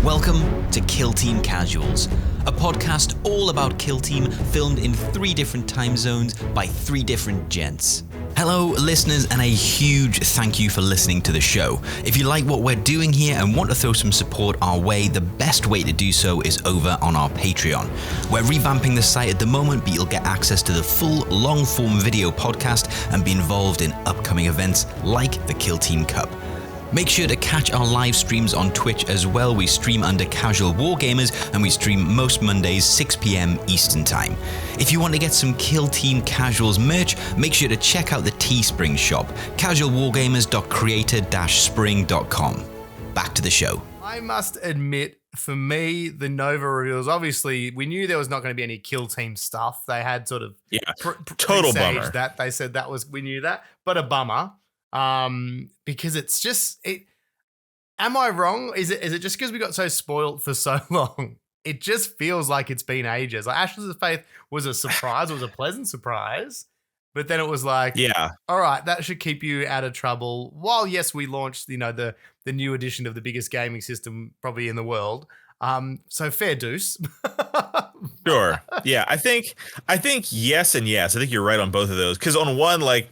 Welcome to Kill Team Casuals, a podcast all about Kill Team filmed in 3 different time zones by 3 different gents. Hello listeners, and a huge thank you for listening to the show. If you like what we're doing here and want to throw some support our way, the best way to do so is over on our Patreon. We're revamping the site at the moment, but you'll get access to the full long-form video podcast and be involved in upcoming events like the Kill Team Cup. Make sure to catch our live streams on Twitch as well. We stream under Casual Wargamers and we stream most Mondays 6 p.m. Eastern Time. If you want to get some Kill Team Casuals merch, make sure to check out the Teespring shop, casualwargamers.creator-spring.com. Back to the show. I must admit, for me, the Nova reveals, obviously, we knew there was not going to be any Kill Team stuff. They had sort of total bummer. That they said that was, we knew that, but a bummer. Because it's just it. Am I wrong? Is it just because we got so spoiled for so long? It just feels like it's been ages. Like Ashes of Faith was a surprise, it was a pleasant surprise, but then it was like, yeah, all right, that should keep you out of trouble. While yes, we launched, the new edition of the biggest gaming system probably in the world. So fair deuce. Sure. Yeah, I think yes and yes. I think you're right on both of those. Because on one, like,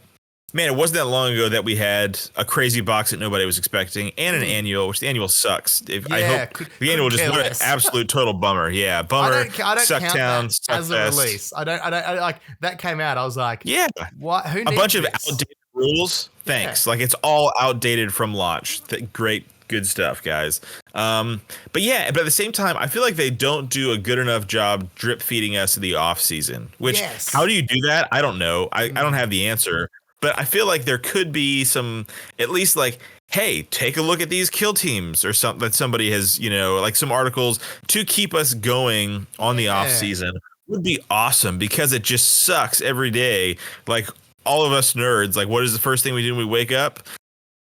man, it wasn't that long ago that we had a crazy box that nobody was expecting and an annual, which the annual sucks. I hope the annual just was an absolute total bummer. Yeah, bummer. I don't suck count town, that suck as a fest. release. I don't like that came out. I was like, yeah, what? Who needs a bunch this? of outdated rules. Thanks. Yeah. Like it's all outdated from launch. Great. Good stuff, guys. But at the same time, I feel like they don't do a good enough job drip feeding us the off season. Which, how do you do that? I don't know. I don't have the answer. But I feel like there could be some, at least like, hey, take a look at these kill teams or something that somebody has, like some articles to keep us going on the off season would be awesome, because it just sucks every day. Like all of us nerds, like what is the first thing we do when we wake up?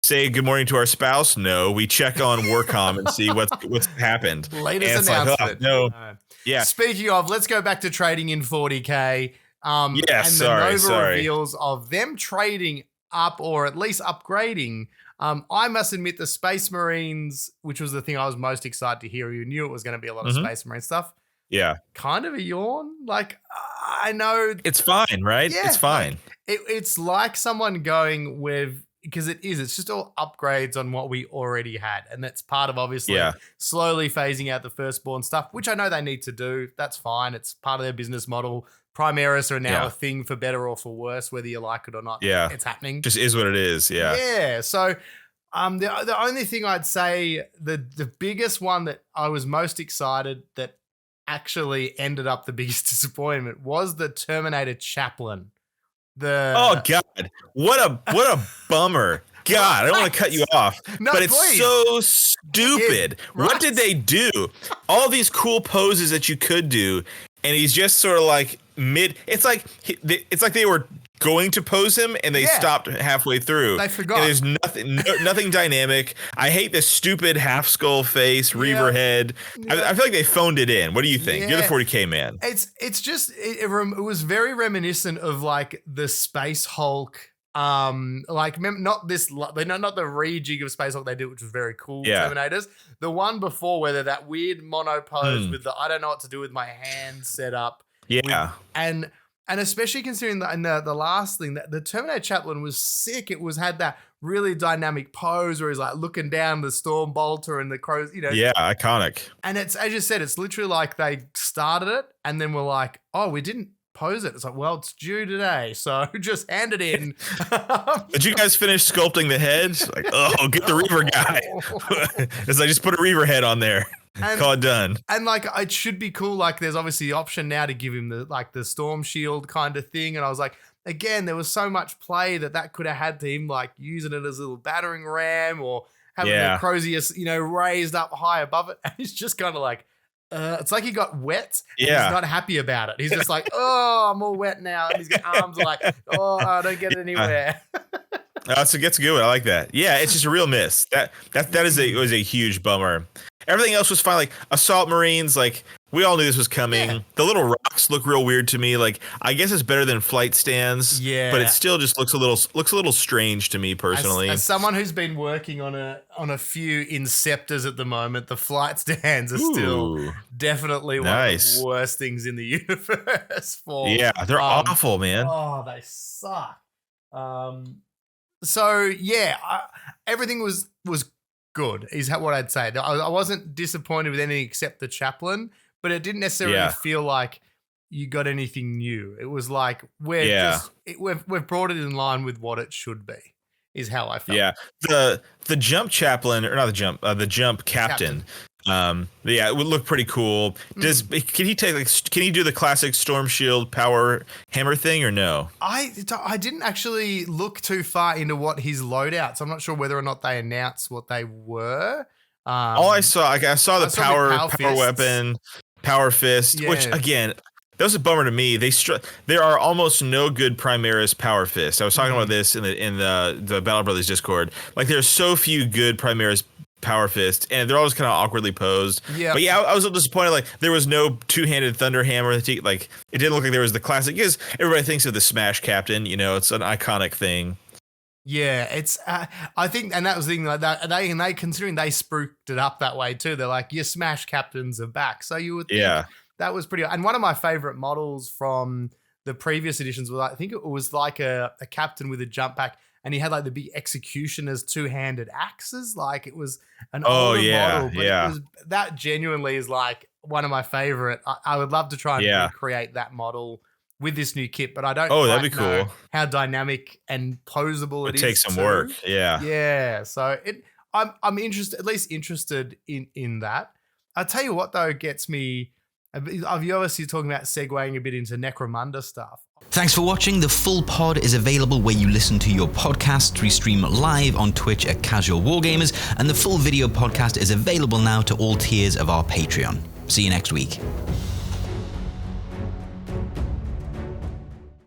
Say good morning to our spouse? No, we check on Warcom and see what's happened. Latest announcement. Like, oh, no. Yeah. Speaking of, let's go back to trading in 40K. And the Nova reveals of them trading up or at least upgrading. I must admit the Space Marines, which was the thing I was most excited to hear. You knew it was going to be a lot of Space Marine stuff. Yeah. Kind of a yawn. Like, I know. It's fine, right? Yeah, it's fine. It's like someone going with, because it's just all upgrades on what we already had. And that's part of obviously slowly phasing out the firstborn stuff, which I know they need to do. That's fine. It's part of their business model. Primaris are now a thing for better or for worse, whether you like it or not. Yeah. It's happening. Just is what it is. Yeah. Yeah. So the only thing I'd say, the biggest one that I was most excited that actually ended up the biggest disappointment was the Terminator Chaplain. Oh God. What a bummer. God, I don't want to cut you off, but it's so stupid. What did they do? All these cool poses that you could do, and he's just sort of like it's like they were going to pose him and they stopped halfway through. They forgot. And there's nothing dynamic. I hate this stupid half skull face, Reaver head. Yeah. I feel like they phoned it in. What do you think? You're the 40K man. It's just it was very reminiscent of like the Space Hulk. Like not the rejig of Space Hulk they did, which was very cool. Terminators. The one before, whether that weird mono pose with the I don't know what to do with my hand set up. Yeah. And especially considering the last thing, that the Terminator Chaplain was sick. It had that really dynamic pose where he's like looking down the Storm Bolter and the crows, Yeah, iconic. And it's, as you said, it's literally like they started it and then we're like, oh, we didn't pose it. It's like, well, it's due today, so just hand it in. Did you guys finish sculpting the head? Like, oh, get the Reaver guy. It's like, just put a Reaver head on there. And, call it done. And like, it should be cool. Like, there's obviously the option now to give him the Storm Shield kind of thing. And I was like, again, there was so much play that could have had to him like using it as a little battering ram or having the Crozius, raised up high above it. And he's just kind of like, it's like he got wet and he's not happy about it. He's just like, oh, I'm all wet now. And his arms are like, oh, I don't get it anywhere. So it gets good. I like that. Yeah, it's just a real miss. That was a huge bummer. Everything else was fine. Like Assault Marines, like We all knew this was coming. Yeah. The little rocks look real weird to me. Like, I guess it's better than flight stands. Yeah. But it still just looks a little strange to me personally. As someone who's been working on a few Inceptors at the moment, the flight stands are still definitely one of the worst things in the universe. Yeah, they're awful, man. Oh, they suck. So yeah, everything was good. Is what I'd say. I wasn't disappointed with anything except the chaplain, but it didn't necessarily feel like you got anything new. It was like we've brought it in line with what it should be. Is how I felt. Yeah, the jump chaplain, or not the jump captain. It would look pretty cool. Can he do the classic Storm Shield power hammer thing or no? I didn't actually look too far into what his loadouts. I'm not sure whether or not they announced what they were. All I saw the power weapon, power fist, which again, that was a bummer to me. There are almost no good Primaris power fists. I was talking about this in the Battle Brothers Discord. Like, there's so few good Primaris power fist, and they're always kind of awkwardly posed. Yeah, but I was a little disappointed. Like, there was no two-handed thunder hammer. Like, it didn't look like there was the classic. Because everybody thinks of the Smash Captain. You know, it's an iconic thing. Yeah, it's. I think, and that was the thing like that. They considering they spruiked it up that way too. They're like, your Smash Captains are back, so you would think that was pretty. And one of my favorite models from the previous editions was, I think it was like a captain with a jump pack. And he had like the big executioner's two-handed axes. Like, it was an older model, but that genuinely is like one of my favorite. I would love to try and recreate that model with this new kit, but I don't that'd be cool. How dynamic and posable it is. It takes some work. Yeah. Yeah. So I'm interested, at least interested in that. I'll tell you what though gets me. I've obviously talking about segueing a bit into Necromunda stuff. Thanks for watching. The full pod is available where you listen to your podcast. We stream live on Twitch at Casual Wargamers, and the full video podcast is available now to all tiers of our Patreon. See you next week.